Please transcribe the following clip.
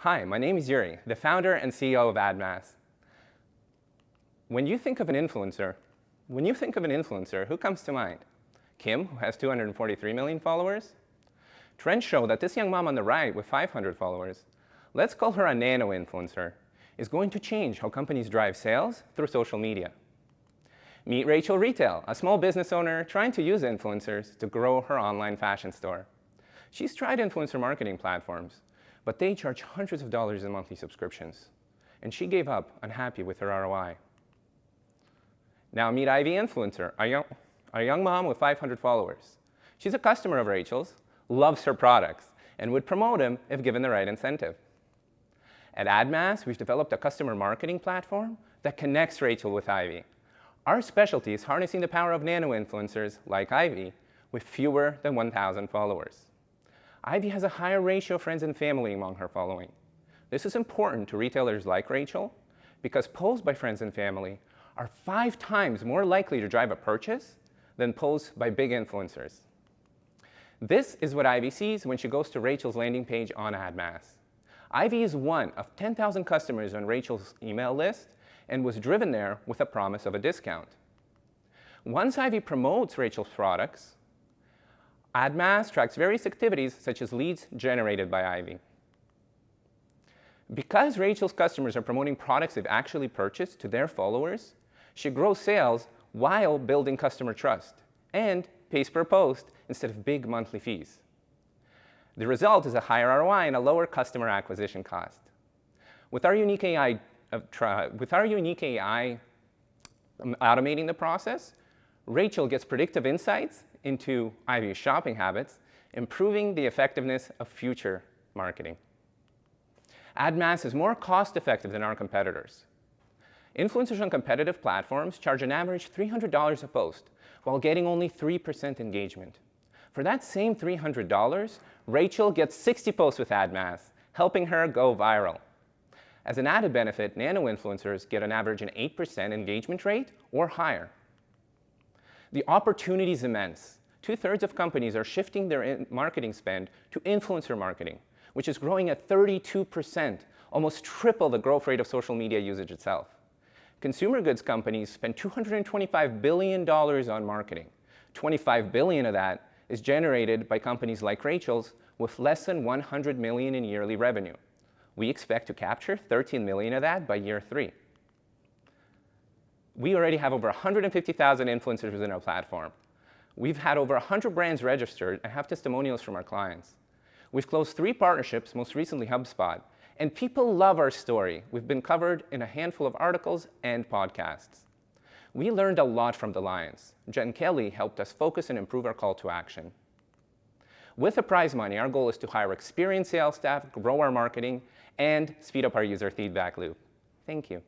Hi, my name is Yuri, the founder and CEO of AdMass. When you think of an influencer, who comes to mind? Kim, who has 243 million followers? Trends show that this young mom on the right with 500 followers, let's call her a nano-influencer, is going to change how companies drive sales through social media. Meet Rachel Retail, a small business owner trying to use influencers to grow her online fashion store. She's tried influencer marketing platforms, but they charge hundreds of dollars in monthly subscriptions, and she gave up, unhappy with her ROI. Now meet Ivy Influencer, a young mom with 500 followers. She's a customer of Rachel's, loves her products, and would promote them if given the right incentive. At AdMass, we've developed a customer marketing platform that connects Rachel with Ivy. Our specialty is harnessing the power of nano-influencers like Ivy with fewer than 1,000 followers. Ivy has a higher ratio of friends and family among her following. This is important to retailers like Rachel because posts by friends and family are 5 times more likely to drive a purchase than posts by big influencers. This is what Ivy sees when she goes to Rachel's landing page on AdMass. Ivy is one of 10,000 customers on Rachel's email list and was driven there with a promise of a discount. Once Ivy promotes Rachel's products, AdMass tracks various activities such as leads generated by Ivy. Because Rachel's customers are promoting products they've actually purchased to their followers, she grows sales while building customer trust and pays per post instead of big monthly fees. The result is a higher ROI and a lower customer acquisition cost. With our unique AI automating the process, Rachel gets predictive insights into Ivy's shopping habits, improving the effectiveness of future marketing. AdMass is more cost-effective than our competitors. Influencers on competitive platforms charge an average $300 a post, while getting only 3% engagement. For that same $300, Rachel gets 60 posts with AdMass, helping her go viral. As an added benefit, nano-influencers get an average an 8% engagement rate or higher. The opportunity is immense. 2/3 of companies are shifting their marketing spend to influencer marketing, which is growing at 32%, almost triple the growth rate of social media usage itself. Consumer goods companies spend $225 billion on marketing. $25 billion of that is generated by companies like Rachel's with less than $100 million in yearly revenue. We expect to capture $13 million of that by year 3. We already have over 150,000 influencers within our platform. We've had over 100 brands registered and have testimonials from our clients. We've closed 3 partnerships, most recently HubSpot, and people love our story. We've been covered in a handful of articles and podcasts. We learned a lot from the LiONS. Jen Kelly helped us focus and improve our call to action. With the prize money, our goal is to hire experienced sales staff, grow our marketing, and speed up our user feedback loop. Thank you.